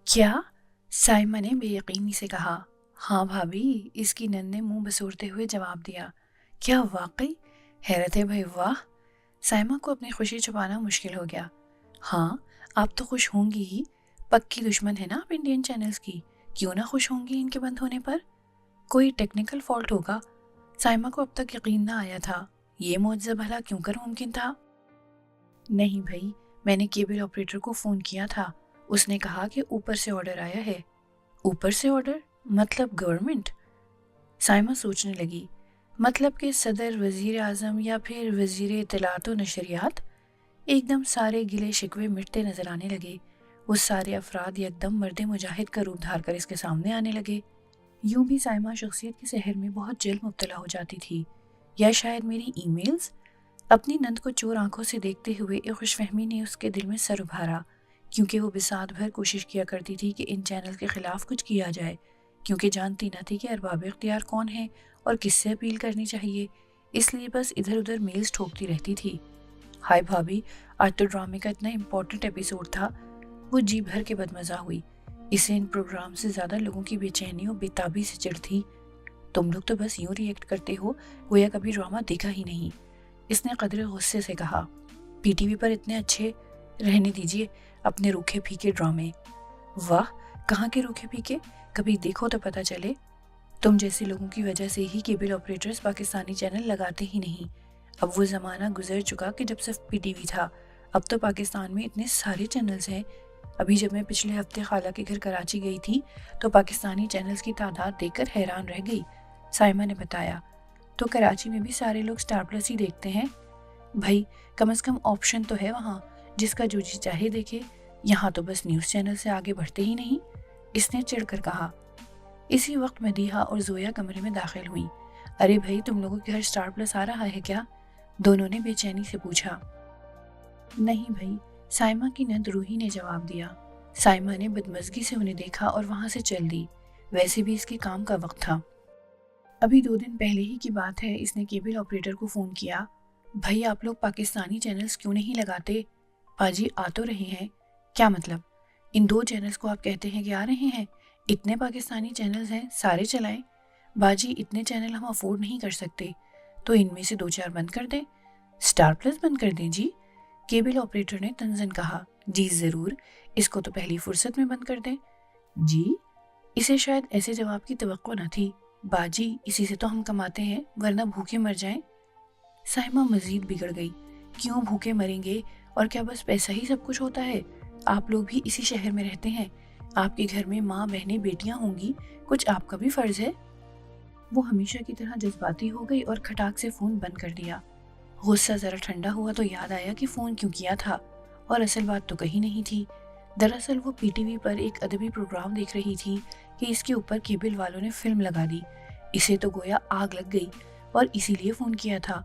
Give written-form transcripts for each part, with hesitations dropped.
کیا؟ سائمہ نے بے یقینی سے کہا۔ ہاں بھابھی، اس کی نند نے منہ بسورتے ہوئے جواب دیا۔ کیا واقعی؟ حیرت ہے بھائی، واہ! سائمہ کو اپنی خوشی چھپانا مشکل ہو گیا۔ ہاں، آپ تو خوش ہوں گی ہی، پکی دشمن ہے نا آپ انڈین چینلز کی، کیوں نہ خوش ہوں گی ان کے بند ہونے پر؟ کوئی ٹیکنیکل فالٹ ہوگا؟ سائمہ کو اب تک یقین نہ آیا تھا، یہ معجزہ بھلا کیوں کر ممکن تھا؟ نہیں بھائی، میں نے کیبل آپریٹر کو فون کیا تھا، اس نے کہا کہ اوپر سے آرڈر آیا ہے۔ اوپر سے آرڈر؟ مطلب گورنمنٹ؟ سائمہ سوچنے لگی، مطلب کہ صدر، وزیر اعظم یا پھر وزیر اطلاعات و نشریات؟ ایک دم سارے گلے شکوے مٹتے نظر آنے لگے۔ وہ سارے افراد یک دم مرد مجاہد کا روپ دھار کر اس کے سامنے آنے لگے۔ یوں بھی سائمہ شخصیت کے سحر میں بہت جلد مبتلا ہو جاتی تھی، یا شاید میری ای میلز؟ اپنی نند کو چور آنکھوں سے دیکھتے ہوئے ایک خوش فہمی نے اس کے دل میں سر ابھارا، کیونکہ وہ بساط بھر کوشش کیا کرتی تھی کہ ان چینل کے خلاف کچھ کیا جائے، کیونکہ جانتی نہ تھی کہ ارباب اختیار کون ہے اور کس سے اپیل کرنی چاہیے، اس لیے بس ادھر ادھر میلز ٹھوکتی رہتی تھی۔ ہائے بھابھی، آج تو ڈرامے کا اتنا امپورٹنٹ ایپیسوڈ تھا۔ وہ جی بھر کے بدمزہ ہوئی، اسے ان پروگرام سے زیادہ لوگوں کی بے چینی اور بےتابی سے چڑ تھی۔ تم لوگ تو بس یوں ری ایکٹ کرتے ہو گویا کبھی ڈرامہ دیکھا ہی نہیں، اس نے قدرے غصے سے کہا۔ پی ٹی وی پر اتنے اچھے، رہنے دیجیے اپنے روکھے پھیکے ڈرامے۔ واہ، کہاں کے روکھے پھیکے؟ کبھی دیکھو تو پتہ چلے۔ تم جیسے لوگوں کی وجہ سے ہی کیبل آپریٹرز پاکستانی چینل لگاتے ہی نہیں۔ اب وہ زمانہ گزر چکا کہ جب صرف پی ٹی وی تھا، اب تو پاکستان میں اتنے سارے چینلز ہیں۔ ابھی جب میں پچھلے ہفتے خالہ کے گھر کراچی گئی تھی تو پاکستانی چینلز کی تعداد دیکھ کر حیران رہ گئی، سائمہ نے بتایا۔ تو کراچی میں بھی سارے لوگ سٹار پلس ہی دیکھتے ہیں؟ بھائی، کم از کم آپشن تو ہے وہاں، جس کا جو جی چاہے دیکھے، یہاں تو بس نیوز چینل سے آگے بڑھتے ہی نہیں، اس نے چڑھ کر کہا۔ اسی وقت مدیحہ اور زویا کمرے میں داخل ہوئیں۔ ارے بھائی، تم لوگوں کے گھر سٹار پلس آ رہا ہے کیا؟ دونوں نے بے چینی سے پوچھا۔ نہیں بھائی، سائمہ کی نند روحی نے جواب دیا۔ سائمہ نے بدمزگی سے انہیں دیکھا اور وہاں سے چل دی، ویسے بھی اس کے کام کا وقت تھا۔ ابھی 2 دن پہلے ہی کی بات ہے، اس نے کیبل آپریٹر کو فون کیا۔ بھائی، آپ لوگ پاکستانی چینلز کیوں نہیں لگاتے؟ باجی آ تو رہے ہیں۔ کیا مطلب؟ ان 2 چینلز کو آپ کہتے ہیں کہ آ رہے ہیں؟ اتنے پاکستانی چینلز ہیں، سارے چلائیں۔ باجی، اتنے چینل ہم افورڈ نہیں کر سکتے، تو ان میں سے 2-4 بند کر دیں۔ سٹار پلس بند کر دیں جی؟ کیبل آپریٹر نے تنزن کہا۔ جی ضرور، اس کو تو پہلی فرصت میں بند کر دیں۔ جی؟ اسے شاید ایسے جواب کی توقع نہ تھی۔ باجی، اسی سے تو ہم کماتے ہیں، ورنہ بھوکے مر جائیں۔ سائمہ مزید بگڑ گئی۔ کیوں بھوکے مریں گے؟ اور کیا بس پیسہ ہی سب کچھ ہوتا ہے؟ آپ لوگ بھی اسی شہر میں رہتے ہیں، آپ کے گھر میں ماں، بہنیں، بیٹیاں ہوں گی، کچھ آپ کا بھی فرض ہے۔ وہ ہمیشہ کی طرح جذباتی ہو گئی اور کھٹاک سے فون بند کر دیا۔ غصہ ذرا ٹھنڈا ہوا تو یاد آیا کہ فون کیوں کیا تھا، اور اصل بات تو کہیں نہیں تھی۔ دراصل وہ پی ٹی وی پر ایک ادبی پروگرام دیکھ رہی تھی کہ اس کے اوپر کیبل والوں نے فلم لگا دی۔ اسے تو گویا آگ لگ گئی اور اسی لیے فون کیا تھا۔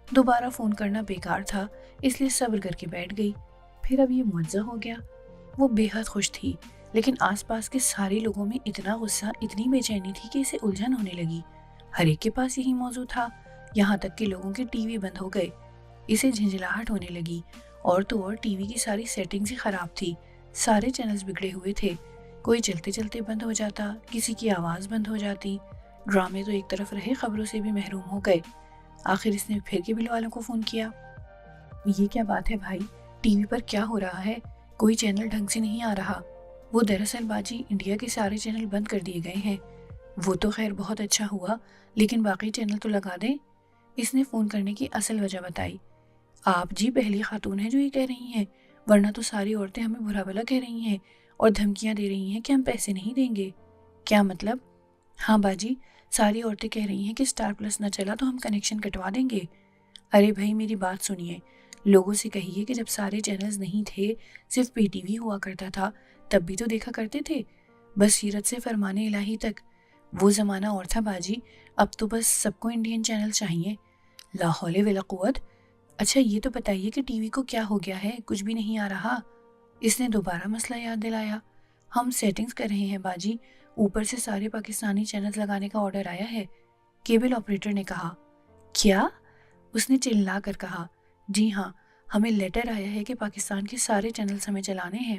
دوبارہ فون کرنا بیکار تھا، اس لیے صبر کر کے بیٹھ گئی۔ پھر اب یہ معجزہ ہو گیا۔ وہ بے حد خوش تھی، لیکن آس پاس کے سارے لوگوں میں اتنا غصہ، اتنی بے چینی تھی کہ اسے الجھن ہونے لگی۔ ہر ایک کے پاس یہی موضوع تھا، یہاں تک کہ لوگوں کے ٹی وی بند ہو گئے۔ اسے جھنجھلاہٹ ہونے لگی، اور تو اور ٹی وی کی ساری سیٹنگز ہی خراب تھی، سارے چینلز بگڑے ہوئے تھے، کوئی چلتے چلتے بند ہو جاتا، کسی کی آواز بند ہو جاتی۔ ڈرامے تو ایک طرف رہے، خبروں سے بھی محروم ہو گئے۔ آخر اس نے پھر کیبل والوں کو فون کیا۔ یہ کیا بات ہے بھائی، ٹی وی پر کیا ہو رہا ہے؟ کوئی چینل ڈھنگ سے نہیں آ رہا۔ وہ دراصل باجی، انڈیا کے سارے چینل بند کر دیے گئے ہیں۔ وہ تو خیر بہت اچھا ہوا، لیکن باقی چینل تو لگا دیں۔ اس نے فون کرنے کی اصل وجہ بتائی۔ آپ جی پہلی خاتون ہیں جو یہ کہہ رہی ہیں، ورنہ تو ساری عورتیں ہمیں برا بھلا کہہ رہی ہیں اور دھمکیاں دے رہی ہیں کہ ہم پیسے نہیں دیں گے۔ کیا مطلب؟ ہاں باجی، ساری عورتیں کہہ رہی ہیں کہ سٹار پلس نہ چلا تو ہم کنیکشن کٹوا دیں گے۔ ارے بھائی، میری بات سنیے، لوگوں سے کہیے کہ جب سارے چینلز نہیں تھے، صرف پی ٹی وی ہوا کرتا تھا، تب بھی تو دیکھا کرتے تھے، بس سیرت سے فرمان الہی تک۔ وہ زمانہ اور تھا باجی، اب تو بس سب کو انڈین چینل چاہیے۔ لا حول ولا قوت۔ اچھا یہ تو بتائیے کہ ٹی وی کو کیا ہو گیا ہے، کچھ بھی نہیں آ رہا؟ اس نے دوبارہ مسئلہ یاد دلایا۔ ہم سیٹنگز کر رہے ہیں باجی، اوپر سے سارے پاکستانی چینلز لگانے کا آرڈر آیا ہے، کیبل آپریٹر نے کہا۔ کیا؟ اس نے چلا کر کہا۔ جی ہاں، ہمیں لیٹر آیا ہے کہ پاکستان کے سارے چینلز ہمیں چلانے ہیں۔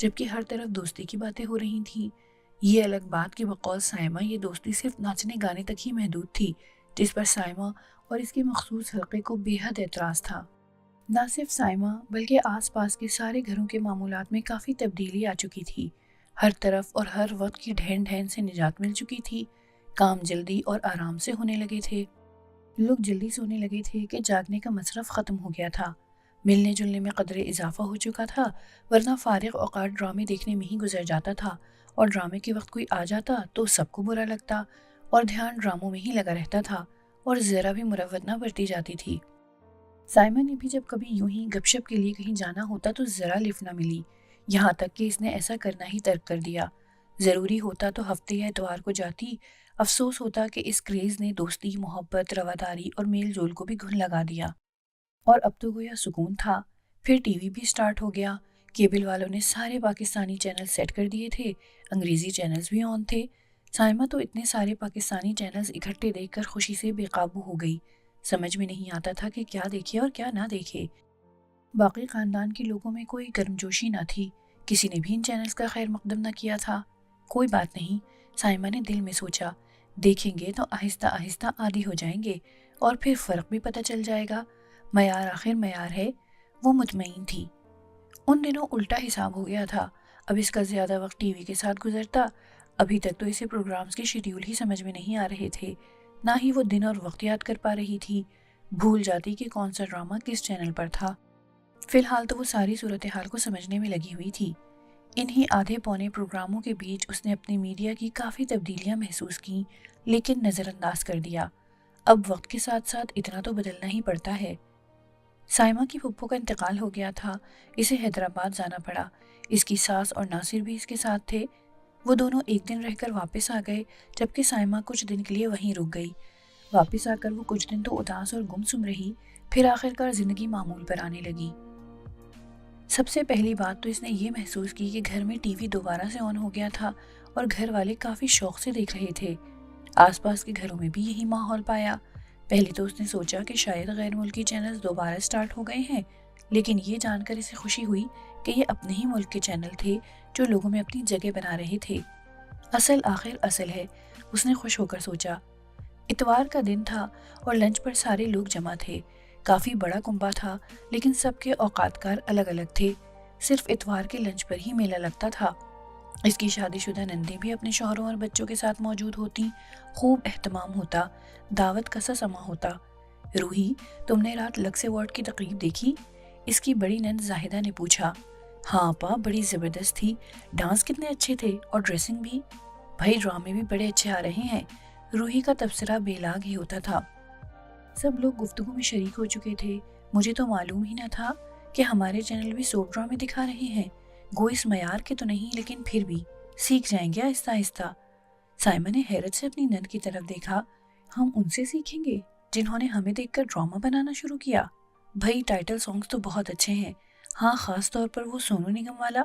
جبکہ ہر طرف دوستی کی باتیں ہو رہی تھیں۔ یہ الگ بات کہ بقول سائمہ یہ دوستی صرف ناچنے گانے تک ہی محدود تھی، جس پر سائمہ اور اس کے مخصوص حلقے کو بے حد اعتراض تھا۔ نہ صرف سائمہ بلکہ آس پاس کے سارے گھروں کے معمولات میں کافی تبدیلی آ چکی تھی۔ ہر طرف اور ہر وقت کی ڈھین ڈھین سے نجات مل چکی تھی۔ کام جلدی اور آرام سے ہونے لگے تھے، لوگ جلدی سونے لگے تھے کہ جاگنے کا مصرف ختم ہو گیا تھا، ملنے جلنے میں قدرے اضافہ ہو چکا تھا، ورنہ فارغ اوقات ڈرامے دیکھنے میں ہی گزر جاتا تھا، اور ڈرامے کے وقت کوئی آ جاتا تو سب کو برا لگتا اور دھیان ڈراموں میں ہی لگا رہتا تھا اور ذرا بھی مروت نہ برتی جاتی تھی۔ سائمہ نے بھی جب کبھی یوں ہی گپ شپ کے لیے کہیں جانا ہوتا تو ذرا لفٹ نہ ملی، یہاں تک کہ اس نے ایسا کرنا ہی ترک کر دیا۔ ضروری ہوتا تو ہفتے یا اتوار کو جاتی، افسوس ہوتا کہ اس کریز نے دوستی، محبت، رواداری اور میل جول کو بھی گھن لگا دیا۔ اور اب تو گویا سکون تھا۔ پھر ٹی وی بھی سٹارٹ ہو گیا، کیبل والوں نے سارے پاکستانی چینل سیٹ کر دیے تھے، انگریزی چینلز بھی آن تھے۔ سائمہ تو اتنے سارے پاکستانی چینلز اکٹھے دیکھ کر خوشی سے بے قابو ہو گئی، سمجھ میں نہیں آتا تھا کہ کیا دیکھے اور کیا نہ دیکھے۔ باقی خاندان کے لوگوں میں کوئی گرمجوشی نہ تھی، کسی نے بھی ان چینلز کا خیر مقدم نہ کیا تھا۔ کوئی بات نہیں، سائمہ نے دل میں سوچا، دیکھیں گے تو آہستہ آہستہ عادی ہو جائیں گے اور پھر فرق بھی پتہ چل جائے گا، معیار آخر معیار ہے۔ وہ مطمئن تھی۔ ان دنوں الٹا حساب ہو گیا تھا، اب اس کا زیادہ وقت ٹی وی کے ساتھ گزرتا۔ ابھی تک تو اسے پروگرامز کے شیڈیول ہی سمجھ میں نہیں آ رہے تھے، نہ ہی وہ دن اور وقت یاد کر پا رہی تھی، بھول جاتی کہ کون سا ڈرامہ کس چینل پر تھا۔ فی الحال تو وہ ساری صورتحال کو سمجھنے میں لگی ہوئی تھی۔ انہی آدھے پونے پروگراموں کے بیچ اس نے اپنی میڈیا کی کافی تبدیلیاں محسوس کیں، لیکن نظر انداز کر دیا۔ اب وقت کے ساتھ ساتھ اتنا تو بدلنا ہی پڑتا ہے۔ سائمہ کی پھپھو کا انتقال ہو گیا تھا، اسے حیدرآباد جانا پڑا۔ اس کی ساس اور ناصر بھی اس کے ساتھ تھے۔ وہ دونوں ایک دن رہ کر واپس آ گئے، جبکہ سائمہ کچھ دن کے لیے وہیں رک گئی۔ واپس آ کر وہ کچھ دن تو اداس اور گمسم رہی، پھر آخرکار زندگی معمول پر آنے لگی۔ سب سے پہلی بات تو اس نے یہ محسوس کی کہ گھر میں ٹی وی دوبارہ سے آن ہو گیا تھا اور گھر والے کافی شوق سے دیکھ رہے تھے۔ آس پاس کے گھروں میں بھی یہی ماحول پایا۔ پہلے تو اس نے سوچا کہ شاید غیر ملکی چینلز دوبارہ سٹارٹ ہو گئے ہیں، لیکن یہ جان کر اسے خوشی ہوئی کہ یہ اپنے ہی ملک کے چینل تھے جو لوگوں میں اپنی جگہ بنا رہے تھے۔ اصل آخر اصل ہے، اس نے خوش ہو کر سوچا۔ اتوار کا دن تھا اور لنچ پر سارے لوگ جمع تھے۔ کافی بڑا کنبہ تھا، لیکن سب کے اوقات کار الگ الگ تھے۔ صرف اتوار کے لنچ پر ہی میلہ لگتا تھا۔ اس کی شادی شدہ نندیں بھی اپنے شوہروں اور بچوں کے ساتھ موجود ہوتی، خوب اہتمام ہوتا، دعوت کا سا سما ہوتا۔ روحی، تم نے رات لکس ایوارڈ کی تقریب دیکھی؟ اس کی بڑی نند زاہدہ نے پوچھا۔ ہاں اپا، بڑی زبردست تھی، ڈانس کتنے اچھے تھے اور ڈریسنگ بھی۔ بھائی ڈرامے بھی بڑے اچھے آ رہے ہیں، روحی کا تبصرہ بے لاگ ہی ہوتا تھا۔ سب لوگ گفتگو میں شریک ہو چکے تھے۔ مجھے تو معلوم ہی نہ تھا کہ ہمارے چینل بھی سوپ ڈرامے دکھا رہے ہیں، گو اس معیار کے تو نہیں لیکن پھر بھی سیکھ جائیں گے آہستہ آہستہ۔ سائمہ نے حیرت سے اپنی نند کی طرف دیکھا۔ ہم ان سے سیکھیں گے جنہوں نے ہمیں دیکھ کر ڈرامہ بنانا شروع کیا؟ بھائی ٹائٹل سانگز تو بہت اچھے ہیں، ہاں خاص طور پر وہ سونو نگم والا۔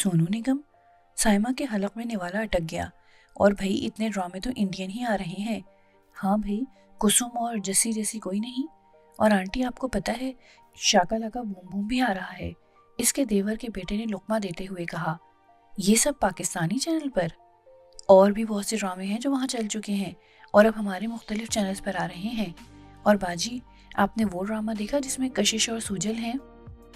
سونو نگم؟ سائمہ کے حلق میں نوالا اٹک گیا۔ اور بھائی اتنے ڈرامے تو انڈین ہی آ رہے ہیں۔ ہاں بھائی، کسم اور جسی جیسی کوئی نہیں۔ اور آنٹی آپ کو پتہ ہے شاکا لاکا بوم بوم بھی آ رہا ہے، اس کے دیور کے بیٹے نے لقمہ دیتے ہوئے کہا۔ یہ سب پاکستانی چینل پر؟ اور بھی بہت سے ڈرامے ہیں جو وہاں چل چکے ہیں اور اب ہمارے مختلف چینلز پر آ رہے ہیں۔ اور باجی، آپ نے وہ ڈرامہ دیکھا جس میں کشش اور سوجل ہیں؟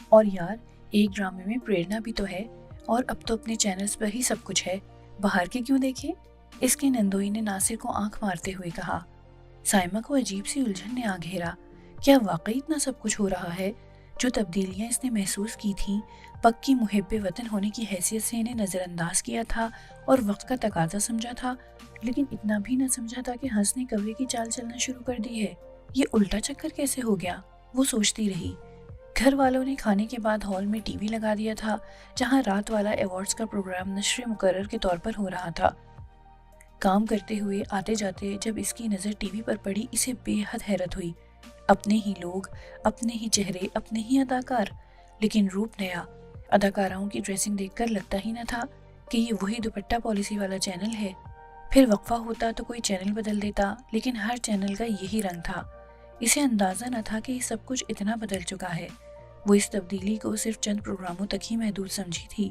اور یار، ایک ڈرامے میں پریرنا بھی تو ہے، اور اب تو اپنے چینلز پر ہی سب کچھ ہے، باہر کے کیوں دیکھیں؟ اس کے نندوئی نے ناصر کو آنکھ مارتے ہوئے کہا۔ سائمہ کو عجیب سی الجھن نے آ گھیرا۔ کیا واقعی اتنا سب کچھ ہو رہا ہے؟ جو تبدیلیاں اس نے محسوس کی تھیں، پکی محب وطن ہونے کی حیثیت سے انہیں نظر انداز کیا تھا اور وقت کا تقاضا سمجھا تھا، لیکن اتنا بھی نہ سمجھا تھا کہ ہنس نے کوے کی چال چلنا شروع کر دی ہے۔ یہ الٹا چکر کیسے ہو گیا؟ وہ سوچتی رہی۔ گھر والوں نے کھانے کے بعد ہال میں ٹی وی لگا دیا تھا، جہاں رات والا ایوارڈز کا پروگرام نشر مقرر کے طور پر ہو رہا تھا۔ کام کرتے ہوئے آتے جاتے جب اس کی نظر ٹی وی پر پڑی، اسے بے حد حیرت ہوئی۔ اپنے ہی لوگ، اپنے ہی چہرے، اپنے ہی اداکار، لیکن روپ نیا۔ اداکاراؤں کی ڈریسنگ دیکھ کر لگتا ہی نہ تھا کہ یہ وہی دوپٹہ پالیسی والا چینل ہے۔ پھر وقفہ ہوتا تو کوئی چینل بدل دیتا، لیکن ہر چینل کا یہی رنگ تھا۔ اسے اندازہ نہ تھا کہ یہ سب کچھ اتنا بدل چکا ہے۔ وہ اس تبدیلی کو صرف چند پروگراموں تک ہی محدود سمجھی تھی،